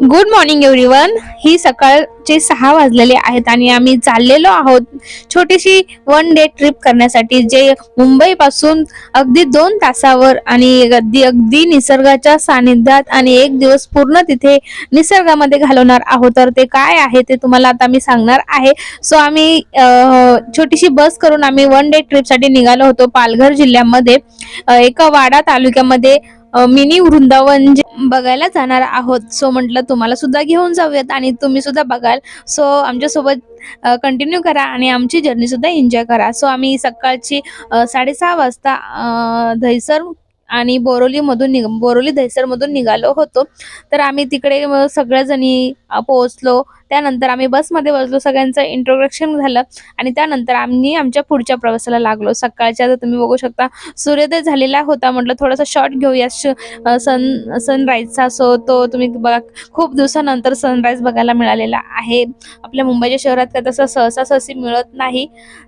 Good morning everyone. ही सकाळचे 6 वाजलेले आहेत आणि आम्ही चाललेलो आहोत छोटीशी वन डे ट्रिप करण्यासाठी, जे मुंबई पासून अगदी 2 तासावर आणि अगदी अगदी निसर्गाच्या सानिध्यात, आणि एक दिवस पूर्ण तिथे निसर्गामध्ये घालवणार आहोत. तर ते काय आहे ते तुम्हाला आता मी सांगणार आहे. सो आम्ही छोटीशी बस करून आम्ही वन डे ट्रिपसाठी निघालो होतो पालघर जिल्ह्यामध्ये, एका वाडा तालुक्यामध्ये मिनी वृंदावन जे बघायला जाणार आहोत. सो म्हटलं तुम्हाला सुद्धा घेऊन जाऊयात आणि तुम्ही सुद्धा बघाल. सो आमच्यासोबत कंटिन्यू करा आणि आमची जर्नी सुद्धा एन्जॉय करा. सो आम्ही सकाळची 6:30 वाजता दहिसर आणि बोरोली दहिसर मधून निघालो होतो. तर आम्ही तिकडे सगळ्याजणी पोहोचलो. त्यानंतर आम्ही बसमध्ये बसलो, सगळ्यांचं इंट्रोडक्शन झालं आणि त्यानंतर आम्ही आमच्या पुढच्या प्रवासाला लागलो. सकाळच्या तर तुम्ही बघू शकता सूर्योदय झालेला होता. म्हटलं थोडासा शॉट घेऊया सनराईजचा. सो तो तुम्ही बघा, खूप दिवसानंतर सनराईज बघायला मिळालेला आहे. आपल्या मुंबईच्या शहरात काय तसं सहसासहसी मिळत नाही.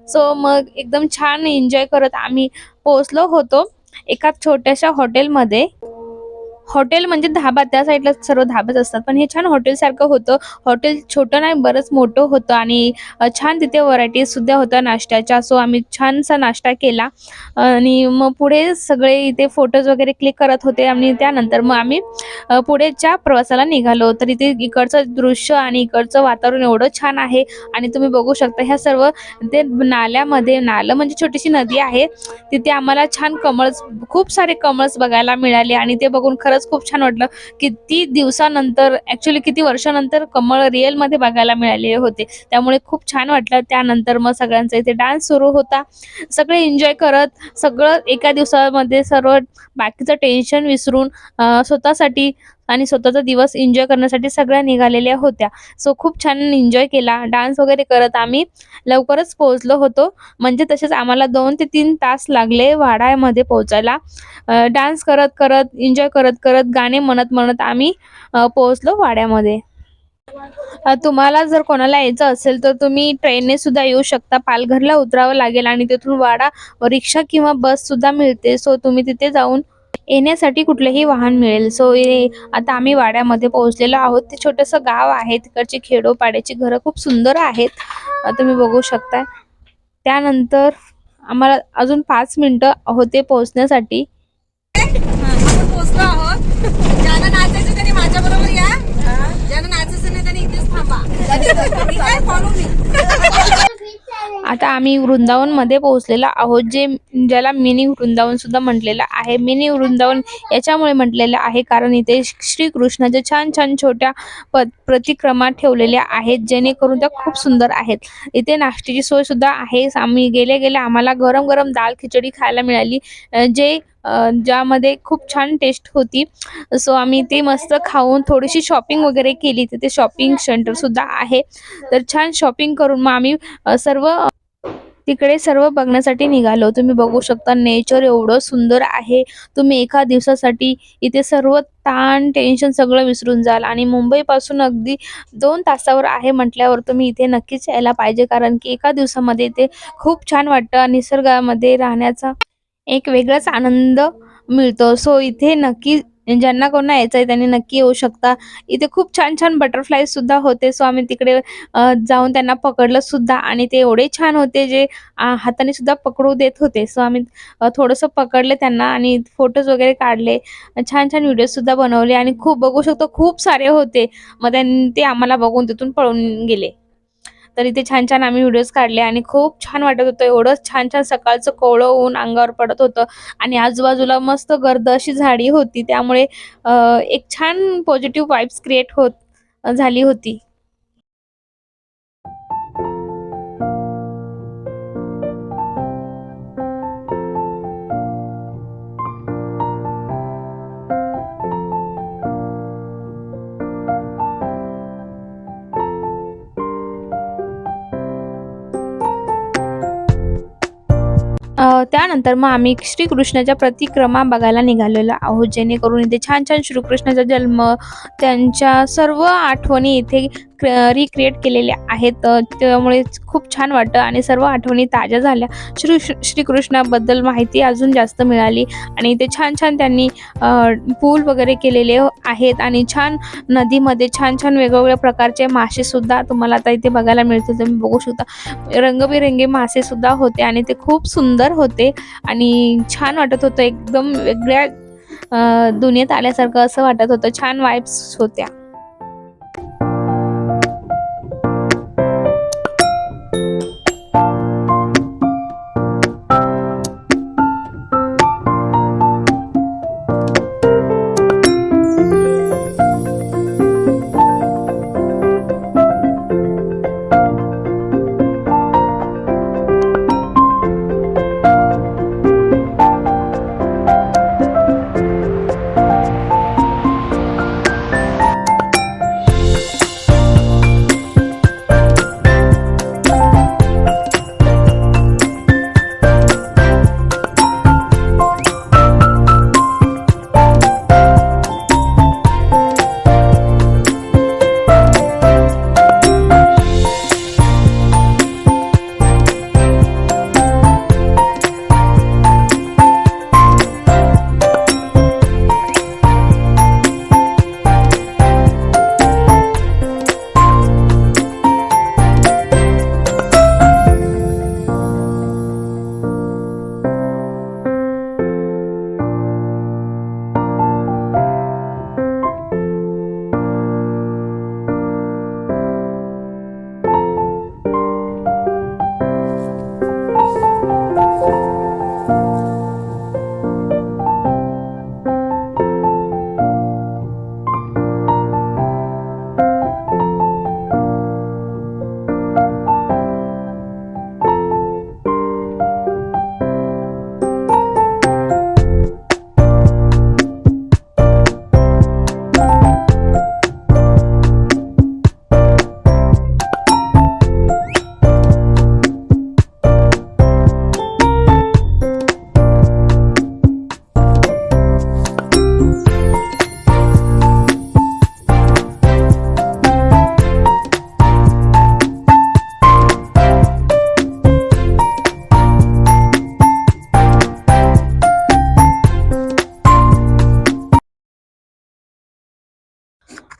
सो मग एकदम छान एन्जॉय करत आम्ही पोहोचलो होतो एका छोट्याशा हॉटेलमध्ये. हॉटेल म्हणजे धाबा, त्या साईडला सर्व धाबेच असतात, पण हे छान हॉटेल सारखं होतं. हॉटेल छोटं नाही, बरंच मोठं होतं आणि छान तिथे व्हरायटीज सुद्धा होत्या नाश्त्याच्या. सो आम्ही छानसा नाश्ता केला आणि मग पुढे सगळे इथे फोटोज वगैरे क्लिक करत होते आणि त्यानंतर मग आम्ही पुढेच्या प्रवासाला निघालो. तर इथे इकडचं दृश्य आणि इकडचं वातावरण एवढं छान आहे आणि तुम्ही बघू शकता ह्या सर्व ते नालं म्हणजे छोटीशी नदी आहे. तिथे आम्हाला छान खूप सारे कमल्स बघायला मिळाले आणि ते बघून खरंच खूप छान वाटलं. किती दिवसानंतर, ऍक्च्युली किती वर्षानंतर कमळ रिअल मध्ये बघायला मिळाले होते, त्यामुळे खूप छान वाटलं. त्यानंतर मग सगळ्यांचा इथे डान्स सुरू होता. सगळे एन्जॉय करत सगळं एका दिवसामध्ये सर्व बाकीचं टेन्शन विसरून स्वतःसाठी आणि स्वतःचा दिवस एन्जॉय करण्यासाठी सगळ्या निघालेल्या होत्या. सो खूप छान एन्जॉय केला. डान्स वगैरे करत आम्ही लवकरच पोहोचलो होतो. म्हणजे तसेच आम्हाला 2 ते 3 तास लागले वाड्यामध्ये पोहोचायला. डान्स करत करत, एन्जॉय करत करत, गाणे म्हणत म्हणत आम्ही पोहोचलो वाड्यामध्ये. तुम्हाला जर कोणाला यायचं असेल तर तुम्ही ट्रेनने सुद्धा येऊ शकता. पालघरला उतरावं लागेल आणि तिथून वाडा रिक्षा किंवा बस सुद्धा मिळते. सो तुम्ही तिथे जाऊन येण्यासाठी कुठलंही वाहन मिळेल. सो आता आम्ही वाड्यामध्ये पोहोचलेलो आहोत. ते छोटंसं गाव आहे. तिकडची खेडोपाड्याची घरं खूप सुंदर आहेत, तुम्ही बघू शकता. त्यानंतर आम्हाला अजून 5 मिनिटं होते पोहोचण्यासाठी. आपण पोहोचलो आहोत. ज्यांना नाचायचं त्यांनी माझ्या बरोबर या, ज्यांना नाचायचं नाही त्यांनी इथेच थांबा. Follow me. आता आम्ही वृंदावन मध्ये पोहोचलेलो आहोत, ज्याला मिनी वृंदावन सुद्धा म्हटलेलं आहे. मिनी वृंदावन याच्यामुळे म्हटलेलं आहे कारण इथे श्रीकृष्णाच्या छान छान छोट्या प्रतिक्रमा ठेवलेल्या आहेत, जेणेकरून त्या खूप सुंदर आहेत. इथे नाश्त्याची सोय सुद्धा आहे. आम्ही गेले आम्हाला गरम गरम दाल खिचडी खायला मिळाली, ज्यामध्ये खूप छान टेस्ट होती. सो आम्ही ते मस्त खाऊन थोडीशी शॉपिंग वगैरे केली. तिथे शॉपिंग सेंटर सुद्धा आहे. तर छान शॉपिंग करून मग आम्ही तिकडे सर्व बघण्यासाठी निघालो. तुम्ही बघू शकता नेचर एवढं सुंदर आहे. तुम्ही एका दिवसासाठी इथे सर्व ताण टेन्शन सगळं विसरून जाल आणि मुंबई पासून अगदी 2 तासावर आहे म्हटल्यावर तुम्ही इथे नक्कीच यायला पाहिजे, कारण की एका दिवसामध्ये इथे खूप छान वाटतं. निसर्गामध्ये राहण्याचा एक वेगळाच आनंद मिळतो. सो इथे नक्की ज्यांना कोणा यायचं आहे त्यांनी नक्की येऊ शकता. इथे खूप छान छान बटरफ्लाय सुद्धा होते. सो आम्ही तिकडे जाऊन त्यांना पकडलं सुद्धा आणि ते एवढे छान होते, जे हाताने सुद्धा पकडू देत होते. सो आम्ही थोडंसं पकडले त्यांना आणि फोटोज वगैरे काढले, छान छान व्हिडिओ सुद्धा बनवले आणि खूप बघू शकतो खूप सारे होते. मग ते आम्हाला बघून तिथून पळून गेले. तर इथे छान छान आम्ही व्हिडिओज काढले आणि खूप छान वाटत होतं. एवढं छान छान सकाळचं कोवळं ऊन अंगावर पडत होतं आणि आजूबाजूला मस्त गर्द अशी झाडी होती, त्यामुळे एक छान पॉझिटिव्ह वाइब्स क्रिएट झाली होती. त्यानंतर मग आम्ही श्रीकृष्णाच्या प्रतिक्रमा बघायला निघालेलो आहोत, जेणेकरून इथे छान छान श्रीकृष्णाचा जन्म, त्यांच्या सर्व आठवणी इथे रिक्रिएट केलेले आहेत. त्यामुळे खूप छान वाटतं आणि सर्व आठवणी ताज्या झाल्या. श्रीकृष्णाबद्दल माहिती अजून जास्त मिळाली आणि ते छान छान त्यांनी पूल वगैरे केलेले आहेत आणि छान नदीमध्ये छान छान वेगवेगळ्या प्रकारचे मासे सुद्धा तुम्हाला आता इथे बघायला मिळतील. तुम्ही बघू शकता रंगबिरंगी मासे सुद्धा होते आणि ते खूप सुंदर होते आणि छान वाटत होतं. एकदम वेगळ्या दुनियेत आल्यासारखं असं वाटत होतं. छान वाइब्स होत्या.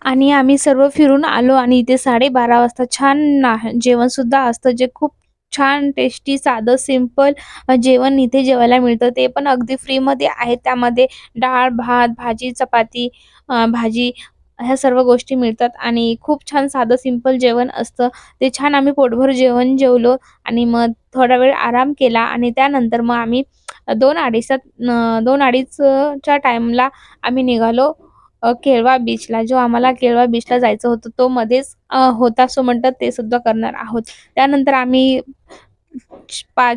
आणि आम्ही सर्व फिरून आलो आणि इथे 12:30 वाजता छान जेवण सुद्धा असतं, जे खूप छान टेस्टी साधं सिंपल जेवण इथे जेवायला मिळतं. ते पण अगदी फ्रीमध्ये आहे. त्यामध्ये डाळ, भात, भाजी, चपाती, भाजी ह्या सर्व गोष्टी मिळतात आणि खूप छान साधं सिंपल जेवण असतं. ते छान आम्ही पोटभर जेवण जेवलो आणि मग थोडा वेळ आराम केला आणि त्यानंतर मग आम्ही 2:30च्या टाईमला आम्ही निघालो केळवा बीचला. जो आम्हाला केळवा बीचला जायचं होतं तो मध्येच होता, सो म्हणतात ते सुद्धा करणार आहोत. त्यानंतर आम्ही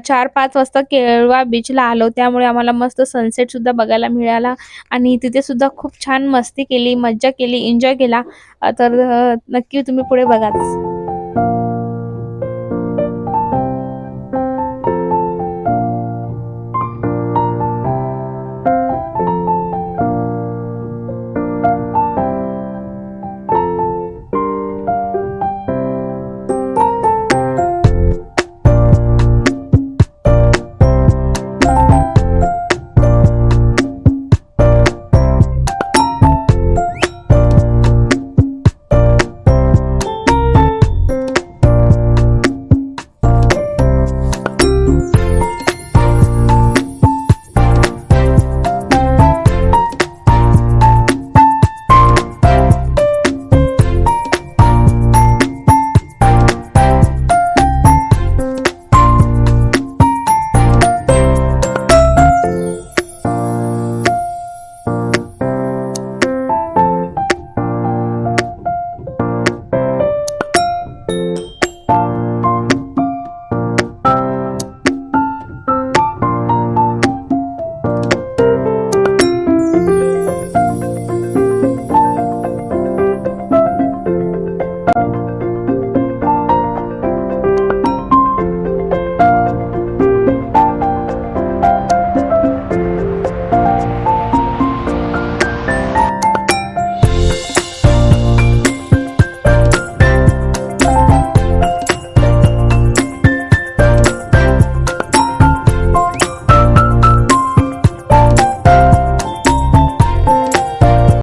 4-5 वाजता केळवा बीचला आलो. त्यामुळे आम्हाला मस्त सनसेट सुद्धा बघायला मिळाला आणि तिथे सुद्धा खूप छान मस्ती केली, मज्जा केली, एन्जॉय केला. तर नक्की तुम्ही पुढे बघाच.